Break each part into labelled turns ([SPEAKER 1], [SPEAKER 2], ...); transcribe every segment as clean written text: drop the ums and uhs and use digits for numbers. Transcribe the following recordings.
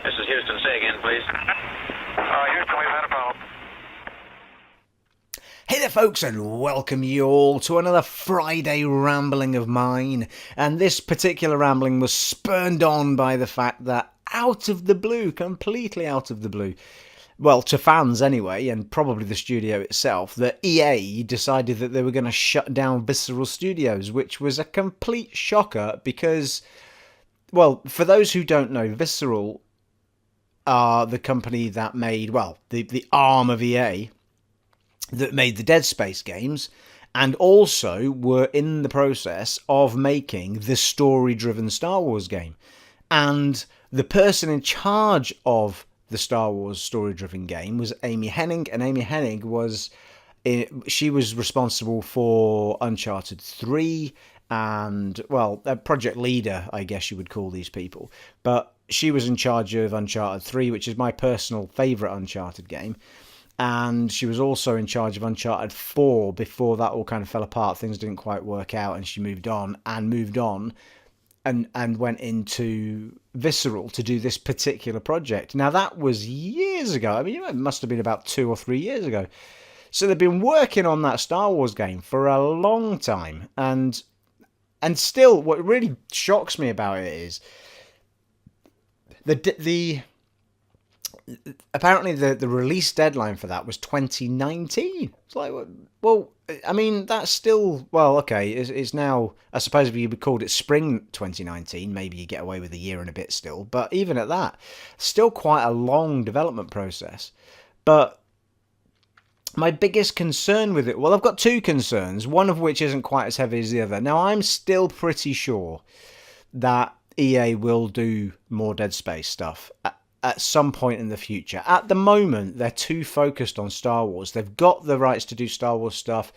[SPEAKER 1] This is Houston. Say again, please.
[SPEAKER 2] Houston, we've had a problem.
[SPEAKER 3] Hey there folks, and welcome you all to another Friday rambling of mine. And this particular rambling was spurned on by the fact that out of the blue, completely out of the blue, well, to fans anyway, and probably the studio itself, that EA decided that they were going to shut down Visceral Studios, which was a complete shocker because, well, for those who don't know, Visceral are the company that made, well, the arm of EA that made the Dead Space games, and also were in the process of making the story-driven Star Wars game. And the person in charge of the Star Wars story-driven game was Amy Hennig, and Amy Hennig was she was responsible for Uncharted 3 and, well, a project leader, I guess you would call these people. But she was in charge of Uncharted 3, which is my personal favourite Uncharted game. And she was also in charge of Uncharted 4 before that all kind of fell apart. Things didn't quite work out, and she moved on and went into Visceral to do this particular project. Now, that was years ago. I mean, it must have been about 2 or 3 years ago. So they've been working on that Star Wars game for a long time. And still, what really shocks me about it is the apparently the release deadline for that was 2019. It's like, well, I mean, that's still, well, okay, it's now, I suppose if you would called it spring 2019, maybe you get away with a year and a bit still, but even at that, still quite a long development process. But my biggest concern with it, well, I've got two concerns, one of which isn't quite as heavy as the other. Now, I'm still pretty sure that EA will do more Dead Space stuff at some point in the future. At the moment, they're too focused on Star Wars. They've got the rights to do Star Wars stuff.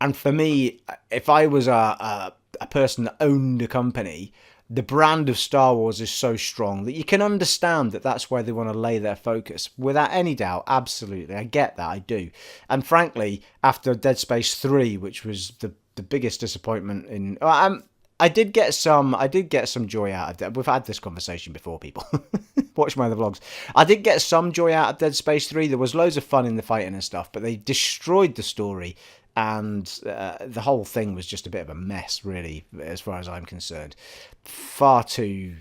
[SPEAKER 3] And for me, if I was a person that owned a company, the brand of Star Wars is so strong that you can understand that that's where they want to lay their focus. Without any doubt, absolutely. I get that, I do. And frankly, after Dead Space 3, which was the biggest disappointment in... I did get some joy out of that. We've had this conversation before, people. Watch my other vlogs. I did get some joy out of Dead Space 3. There was loads of fun in the fighting and stuff, but they destroyed the story, and the whole thing was just a bit of a mess, really, as far as I'm concerned. Far too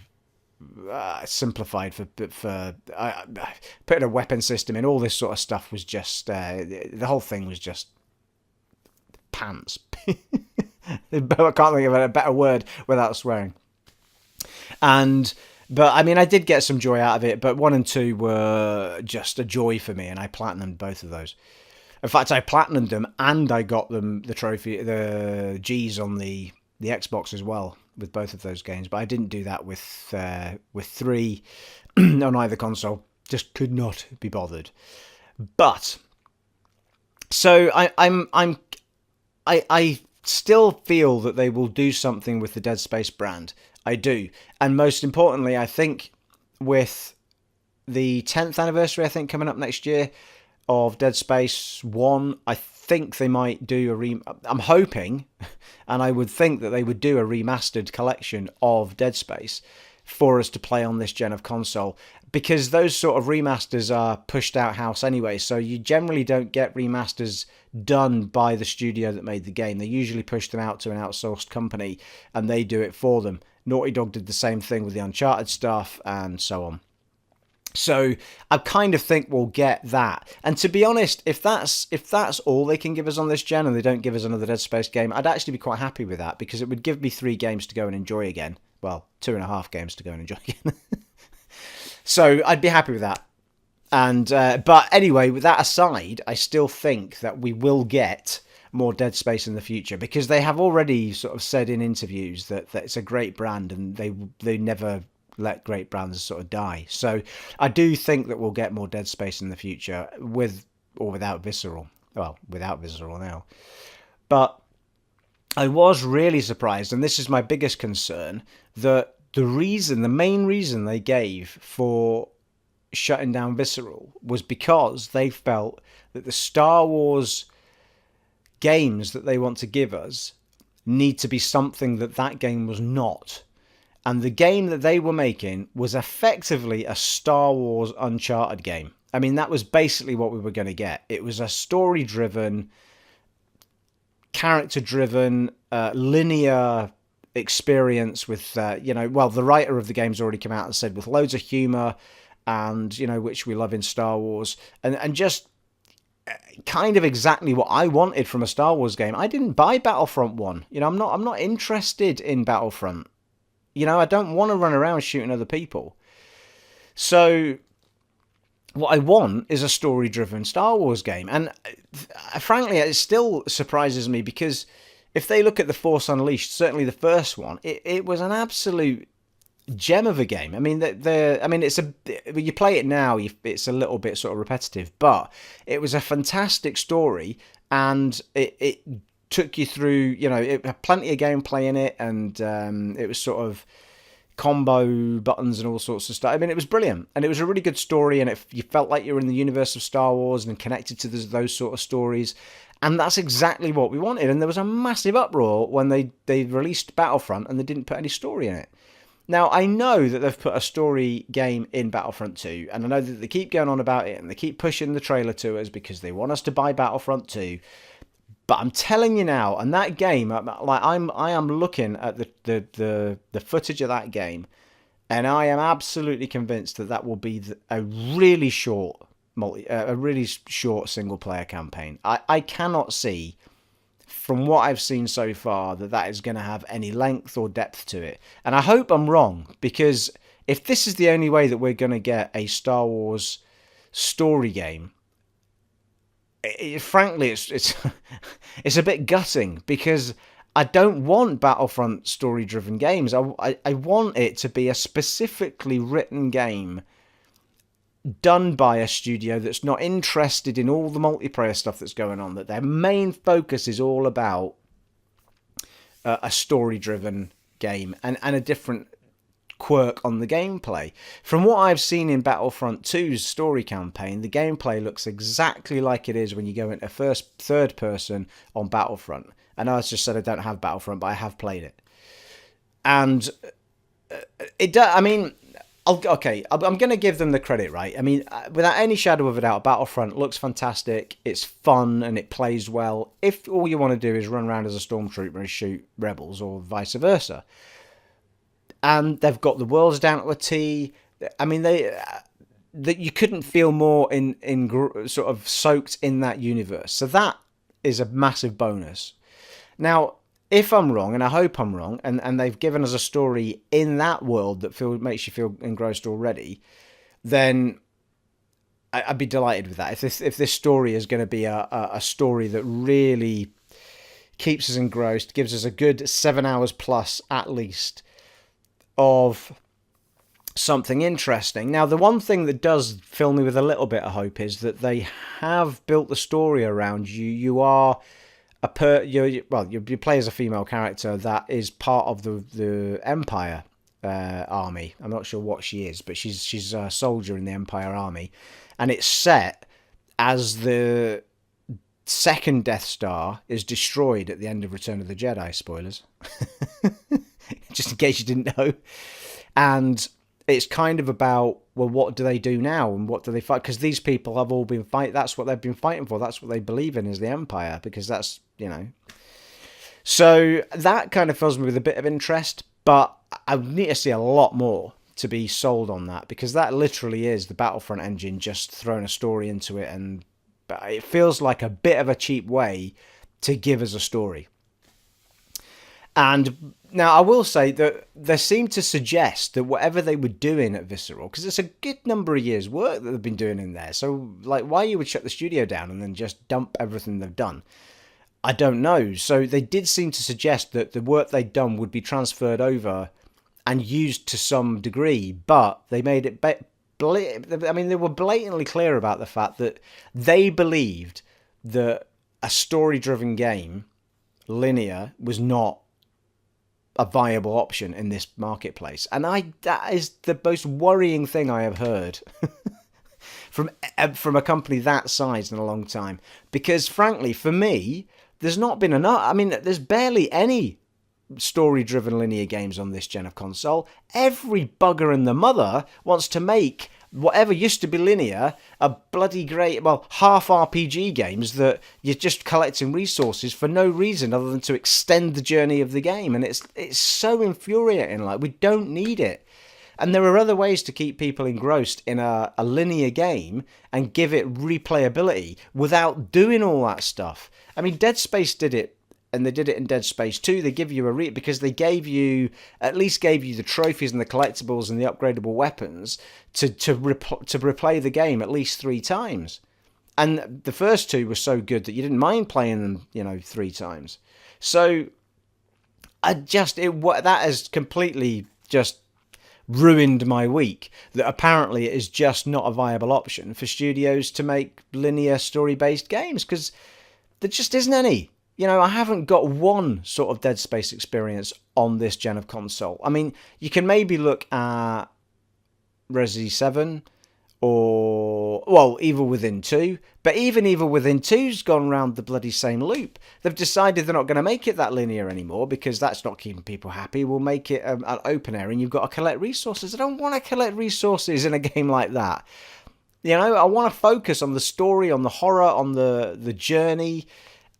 [SPEAKER 3] simplified for putting a weapon system in. All this sort of stuff was just... the whole thing was just pants. I can't think of a better word without swearing. But I mean, I did get some joy out of it, but 1 and 2 were just a joy for me, and I platinumed both of those. In fact, I platinumed them, and I got them the trophy, the G's on the Xbox as well, with both of those games. But I didn't do that with 3 on either console. Just could not be bothered. But so I still feel that they will do something with the Dead Space brand. I do. And most importantly, I think with the 10th anniversary, I think, coming up next year of Dead Space 1, I think they might do I'm hoping, and I would think that they would do a remastered collection of Dead Space for us to play on this gen of console, because those sort of remasters are pushed out house anyway, so you generally don't get remasters done by the studio that made the game. They usually push them out to an outsourced company, and they do it for them. Naughty Dog did the same thing with the Uncharted stuff, and so on. So I kind of think we'll get that. And to be honest, if that's all they can give us on this gen, and they don't give us another Dead Space game, I'd actually be quite happy with that, because it would give me 3 games to go and enjoy again. Well, 2.5 games to go and enjoy again. So I'd be happy with that. And but anyway, with that aside, I still think that we will get more Dead Space in the future, because they have already sort of said in interviews that it's a great brand, and they never let great brands sort of die. So I do think that we'll get more Dead Space in the future, with or without Visceral. Well, without Visceral now. But I was really surprised, and this is my biggest concern, that the main reason they gave for shutting down Visceral was because they felt that the Star Wars games that they want to give us need to be something that game was not. And the game that they were making was effectively a Star Wars Uncharted game. I mean, that was basically what we were going to get. It was a story-driven, character-driven, linear experience with, the writer of the game's already come out and said with loads of humor and, which we love in Star Wars. And just kind of exactly what I wanted from a Star Wars game. I didn't buy Battlefront 1. I'm not interested in Battlefront. I don't want to run around shooting other people. So what I want is a story-driven Star Wars game. And frankly, it still surprises me because if they look at The Force Unleashed, certainly the first one, it was an absolute gem of a game. I mean, you play it now, it's a little bit sort of repetitive, but it was a fantastic story, and it took you through, it had plenty of gameplay in it, and it was sort of combo buttons and all sorts of stuff. I mean, it was brilliant, and it was a really good story, and you felt like you were in the universe of Star Wars and connected to those sort of stories, and that's exactly what we wanted. And there was a massive uproar when they released Battlefront and they didn't put any story in it. Now, I know that they've put a story game in Battlefront 2, and I know that they keep going on about it, and they keep pushing the trailer to us because they want us to buy Battlefront 2. But I'm telling you now, and that game, I am looking at the footage of that game, and I am absolutely convinced that will be a really short single player campaign. I cannot see, from what I've seen so far, that is going to have any length or depth to it. And I hope I'm wrong, because if this is the only way that we're going to get a Star Wars story game, frankly, it's a bit gutting, because I don't want Battlefront story-driven games. I want it to be a specifically written game done by a studio that's not interested in all the multiplayer stuff that's going on, that their main focus is all about a story-driven game and a different quirk on the gameplay. From what I've seen in Battlefront 2's story campaign, the gameplay looks exactly like it is when you go into third person on Battlefront. I know I just said I don't have Battlefront, but I have played it. And I'm going to give them the credit, right? I mean, without any shadow of a doubt, Battlefront looks fantastic, it's fun, and it plays well, if all you want to do is run around as a stormtrooper and shoot rebels, or vice versa. And they've got the worlds down to a T. I mean, that you couldn't feel more sort of soaked in that universe. So that is a massive bonus. Now, if I'm wrong, and I hope I'm wrong, and they've given us a story in that world that makes you feel engrossed already, then I'd be delighted with that. If this story is going to be a story that really keeps us engrossed, gives us a good 7 hours plus at least of something interesting. Now, the one thing that does fill me with a little bit of hope is that they have built the story around you. You are you play as a female character that is part of the Empire army. I'm not sure what she is, but she's a soldier in the Empire army, and it's set as the second Death Star is destroyed at the end of Return of the Jedi. Spoilers. Just in case you didn't know. And it's kind of about, well, what do they do now, and what do they fight? Because these people have all been fighting. That's what they've been fighting for. That's what they believe in, is the Empire, because that's, So that kind of fills me with a bit of interest, but I need to see a lot more to be sold on that, because that literally is the Battlefront engine just throwing a story into it, and it feels like a bit of a cheap way to give us a story. And now I will say that they seem to suggest that whatever they were doing at Visceral, because it's a good number of years' work that they've been doing in there, so why you would shut the studio down and then just dump everything they've done, I don't know. So they did seem to suggest that the work they'd done would be transferred over and used to some degree, but they made it they were blatantly clear about the fact that they believed that a story-driven game, linear, was not a viable option in this marketplace. And that is the most worrying thing I have heard from a company that size in a long time. Because frankly, for me, there's not been enough. I mean, there's barely any story-driven linear games on this gen of console. Every bugger and the mother wants to make whatever used to be linear a bloody great, well, half RPG games that you're just collecting resources for no reason other than to extend the journey of the game. And it's so infuriating. Like, we don't need it. And there are other ways to keep people engrossed in a linear game and give it replayability without doing all that stuff. I mean, Dead Space did it, and they did it in Dead Space 2. They give you because they at least gave you the trophies and the collectibles and the upgradable weapons to replay the game at least 3 times. And the first 2 were so good that you didn't mind playing them, 3 times. So that has completely just ruined my week, that apparently it is just not a viable option for studios to make linear story-based games, because there just isn't any. I haven't got one sort of Dead Space experience on this gen of console. I mean, you can maybe look at Resi 7 or, well, Evil Within 2. But even Evil Within 2's gone round the bloody same loop. They've decided they're not going to make it that linear anymore because that's not keeping people happy. We'll make it an open area and you've got to collect resources. I don't want to collect resources in a game like that. I want to focus on the story, on the horror, on the journey.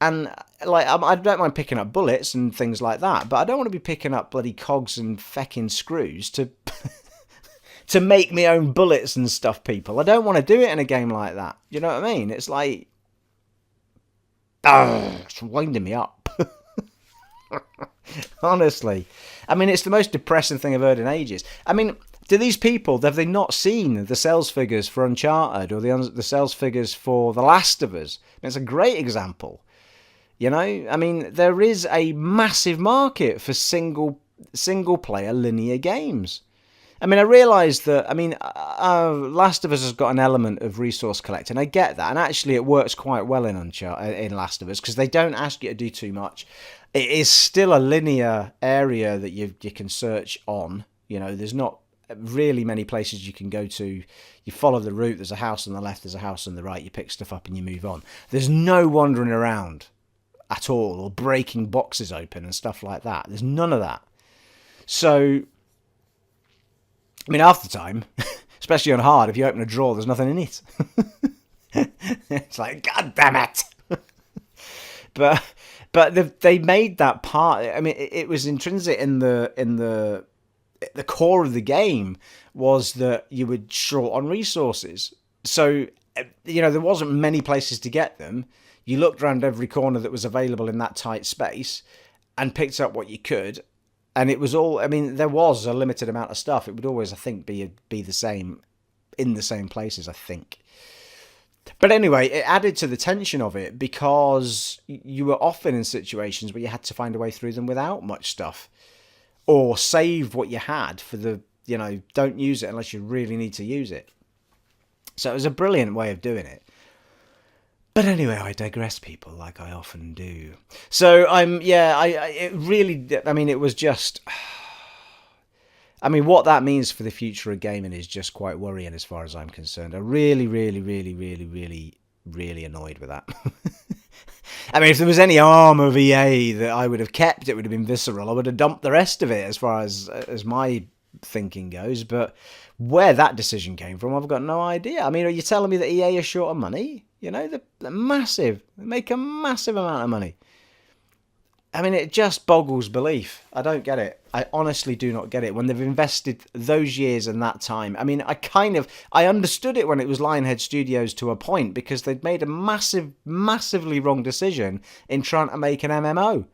[SPEAKER 3] And I don't mind picking up bullets and things like that, but I don't want to be picking up bloody cogs and fecking screws to to make my own bullets and stuff, people. I don't want to do it in a game like that. You know what I mean? It's like, it's winding me up. Honestly. I mean, it's the most depressing thing I've heard in ages. I mean, do these people, have they not seen the sales figures for Uncharted or the sales figures for The Last of Us? I mean, it's a great example. I mean, there is a massive market for single player linear games. I mean, I realise that, Last of Us has got an element of resource collecting. I get that. And actually, it works quite well in Last of Us because they don't ask you to do too much. It is still a linear area that you can search on. There's not really many places you can go to. You follow the route. There's a house on the left. There's a house on the right. You pick stuff up and you move on. There's no wandering around at all or breaking boxes open and stuff like that. There's none of that. So, I mean, half the time, especially on hard, if you open a drawer, there's nothing in it. It's like, God damn it! But they made that part. I mean, it was intrinsic in the core of the game was that you were short on resources. So, there wasn't many places to get them. You looked around every corner that was available in that tight space and picked up what you could. And it was all, there was a limited amount of stuff. It would always, I think, be the same in the same places, I think. But anyway, it added to the tension of it because you were often in situations where you had to find a way through them without much stuff. Or save what you had for don't use it unless you really need to use it. So it was a brilliant way of doing it. But anyway, I digress, people, like I often do. So it was just, what that means for the future of gaming is just quite worrying as far as I'm concerned. I'm really, really, really, really, really, really annoyed with that. If there was any arm of EA that I would have kept, it would have been Visceral. I would have dumped the rest of it as far as my thinking goes. But where that decision came from, I've got no idea. Are you telling me that EA is short of money? They're massive. They make a massive amount of money. It just boggles belief. I don't get it. I honestly do not get it. When they've invested those years and that time. I understood it when it was Lionhead Studios to a point because they'd made a massively wrong decision in trying to make an MMO.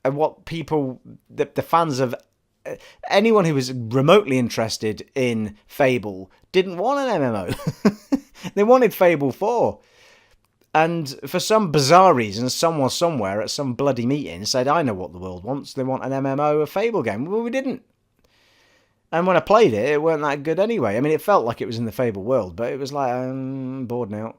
[SPEAKER 3] And what people, the fans of anyone who was remotely interested in Fable didn't want an MMO. They wanted Fable 4. And for some bizarre reason, someone somewhere at some bloody meeting said, I know what the world wants. They want an MMO, a Fable game. Well, we didn't. And when I played it, it weren't that good anyway. It felt like it was in the Fable world, but it was like, I'm bored now.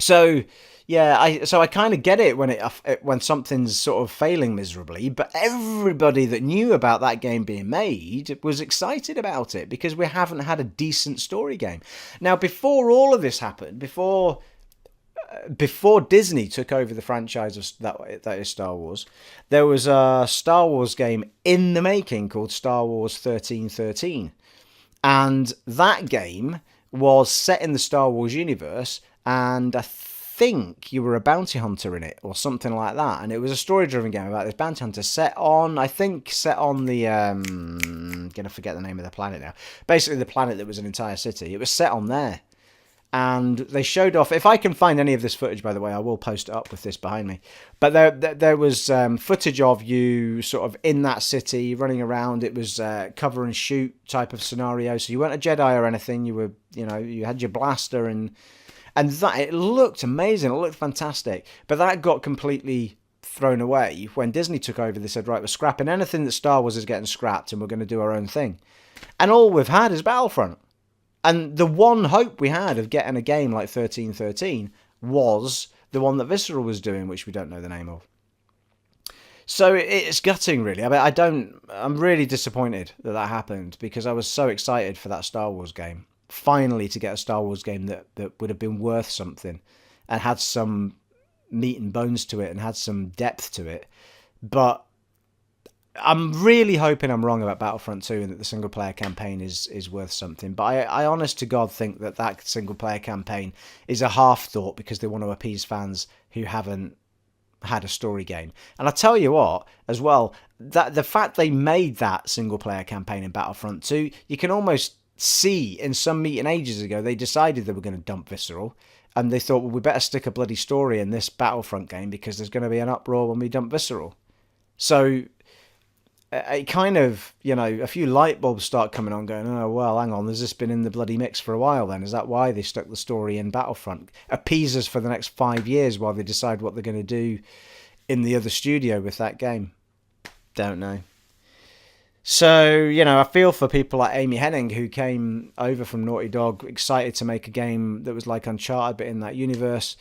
[SPEAKER 3] So, yeah, I kind of get it when something's sort of failing miserably, but everybody that knew about that game being made was excited about it because we haven't had a decent story game. Now, before all of this happened, before before Disney took over the franchise of that is Star Wars, there was a Star Wars game in the making called Star Wars 1313. And that game was set in the Star Wars universe, and I think you were a bounty hunter in it or something like that. And it was a story-driven game about this bounty hunter set on the gonna forget the name of the planet now. Basically, the planet that was an entire city. It was set on there. And they showed off. If I can find any of this footage, by the way, I will post it up with this behind me. But there was footage of you sort of in that city running around. It was cover and shoot type of scenario. So you weren't a Jedi or anything. You were, you had your blaster and that it looked amazing. It looked fantastic. But that got completely thrown away when Disney took over. They said, right, we're scrapping anything that Star Wars is getting scrapped, and we're going to do our own thing. And all we've had is Battlefront. And the one hope we had of getting a game like 1313 was the one that Visceral was doing, which we don't know the name of. So it's gutting, really. I'm really disappointed that happened, because I was so excited for that Star Wars game. Finally, to get a Star Wars game that would have been worth something and had some meat and bones to it and had some depth to it. But I'm really hoping I'm wrong about Battlefront 2 and that the single-player campaign is worth something. But I honest to God think that single-player campaign is a half-thought because they want to appease fans who haven't had a story game. And I tell you what, as well, that the fact they made that single-player campaign in Battlefront 2, you can almost see in some meeting ages ago, they decided they were going to dump Visceral. And they thought, well, we better stick a bloody story in this Battlefront game because there's going to be an uproar when we dump Visceral. So it kind of, a few light bulbs start coming on going, oh, well, hang on, has this been in the bloody mix for a while then? Is that why they stuck the story in Battlefront? Appease us for the next 5 years while they decide what they're going to do in the other studio with that game? Don't know. So, I feel for people like Amy Hennig, who came over from Naughty Dog, excited to make a game that was like Uncharted, but in that universe.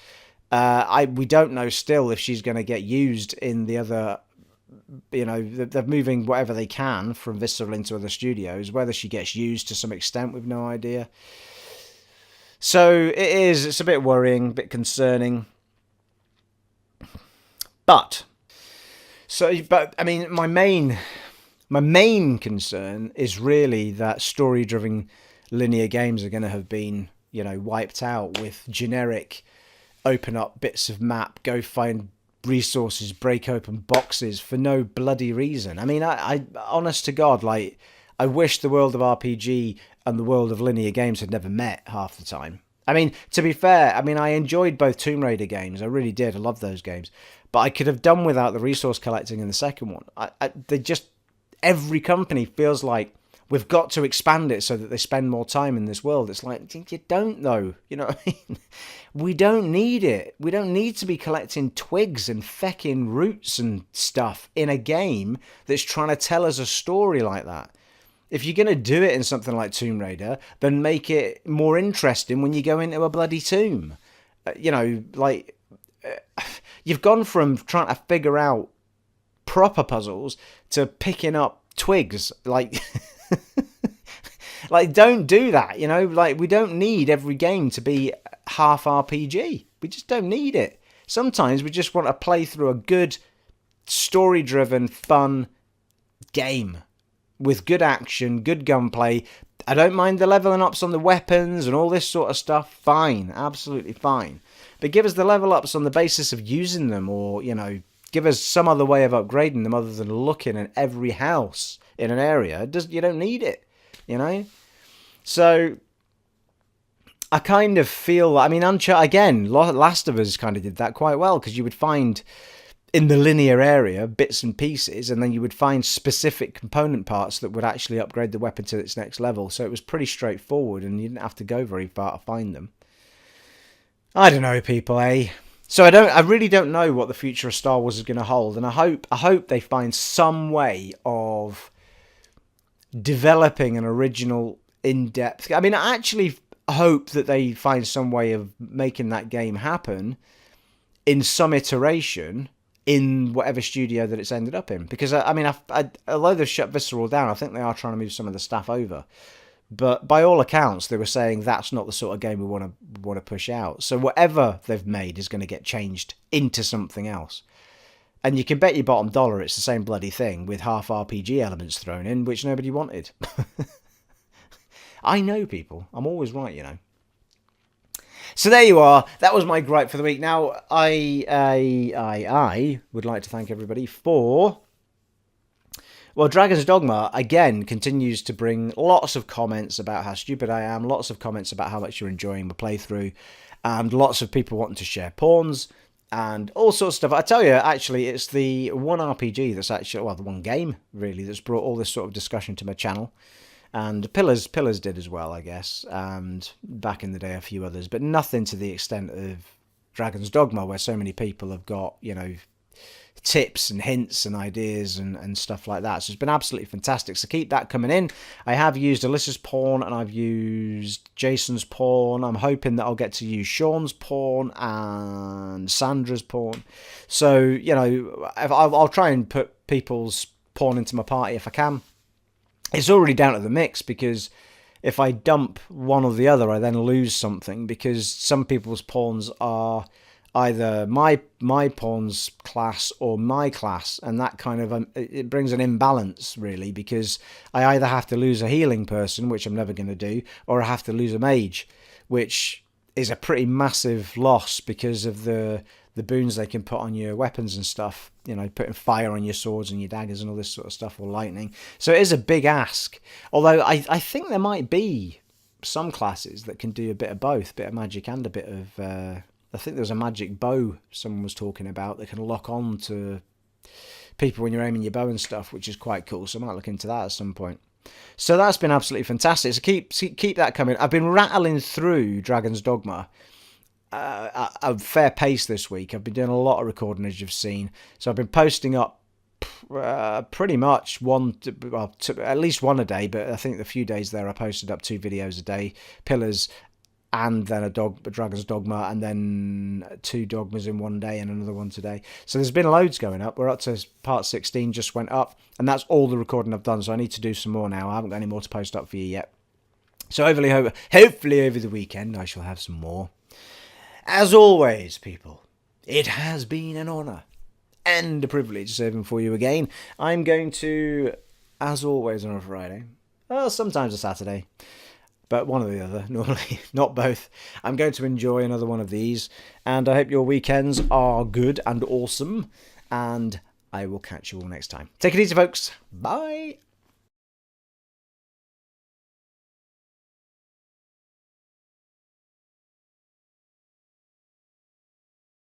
[SPEAKER 3] We don't know still if she's going to get used in the other. They're moving whatever they can from Visceral into other studios. Whether she gets used to some extent, we've no idea. So it's a bit worrying, a bit concerning. But I mean, my main concern is really that story-driven linear games are going to have been, wiped out with generic open up bits of map, go find resources, break open boxes for no bloody reason. I mean, I honest to God, like, I wish the world of RPG and the world of linear games had never met half the time. I mean, to be fair, I enjoyed both Tomb Raider games. I really did. I love those games. But I could have done without the resource collecting in the second one. Every company feels like we've got to expand it so that they spend more time in this world. It's like, you don't know. You know what I mean? We don't need it. We don't need to be collecting twigs and fecking roots and stuff in a game that's trying to tell us a story like that. If you're going to do it in something like Tomb Raider, then make it more interesting when you go into a bloody tomb. You've gone from trying to figure out proper puzzles to picking up twigs. Like, don't do that, we don't need every game to be half RPG. We just don't need it. Sometimes we just want to play through a good story-driven, fun game with good action, good gunplay. I don't mind the leveling ups on the weapons and all this sort of stuff. Fine, absolutely fine. But give us the level ups on the basis of using them, or, give us some other way of upgrading them other than looking at every house in an area. You don't need it, So I kind of feel, Uncharted, again, Last of Us kind of did that quite well, because you would find in the linear area bits and pieces, and then you would find specific component parts that would actually upgrade the weapon to its next level. So it was pretty straightforward, and you didn't have to go very far to find them. I don't know, people, eh? So I really don't know what the future of Star Wars is going to hold, and I hope they find some way of developing an original, in-depth. I actually hope that they find some way of making that game happen in some iteration in whatever studio that it's ended up in, because although they've shut Visceral down, I think they are trying to move some of the staff over. But by all accounts, they were saying that's not the sort of game we want to push out. So whatever they've made is going to get changed into something else. And you can bet your bottom dollar it's the same bloody thing with half RPG elements thrown in, which nobody wanted. I know people. I'm always right, you know. So there you are. That was my gripe for the week. Now, I would like to thank everybody for... Well, Dragon's Dogma, again, continues to bring lots of comments about how stupid I am, lots of comments about how much you're enjoying my playthrough, and lots of people wanting to share pawns, and all sorts of stuff. I tell you, actually, it's the one RPG that's actually, well, the one game, really, that's brought all this sort of discussion to my channel. And Pillars did as well, I guess, and back in the day a few others, but nothing to the extent of Dragon's Dogma, where so many people have got, you know, tips and hints and ideas and stuff like that. So it's been absolutely fantastic. So keep that coming in. I have used Alyssa's pawn and I've used Jason's pawn. I'm hoping that I'll get to use Sean's pawn and Sandra's pawn. So, you know, I'll try and put people's pawn into my party if I can. It's already down to the mix, because if I dump one or the other, I then lose something, because some people's pawns are either my pawn's class or my class, and that kind of it brings an imbalance, really, because I either have to lose a healing person, which I'm never going to do, or I have to lose a mage, which is a pretty massive loss because of the boons they can put on your weapons and stuff, you know, putting fire on your swords and your daggers and all this sort of stuff, or lightning. So it is a big ask, although I think there might be some classes that can do a bit of both, a bit of magic and a bit of I think there's a magic bow someone was talking about that can lock on to people when you're aiming your bow and stuff, which is quite cool. So I might look into that at some point. So that's been absolutely fantastic. So keep that coming. I've been rattling through Dragon's Dogma at a fair pace this week. I've been doing a lot of recording, as you've seen. So I've been posting up pretty much at least one a day, but I think the few days there I posted up 2 videos a day, Pillars, and then a Dragon's Dogma, and then 2 Dogmas in one day and another one today. So there's been loads going up. We're up to part 16, just went up, and that's all the recording I've done, so I need to do some more now. I haven't got any more to post up for you yet. So hopefully over the weekend I shall have some more. As always, people, it has been an honour and a privilege serving for you again. I'm going to, as always on a Friday, well, sometimes a Saturday, but one or the other, normally, not both. I'm going to enjoy another one of these, and I hope your weekends are good and awesome, and I will catch you all next time. Take it easy, folks. Bye.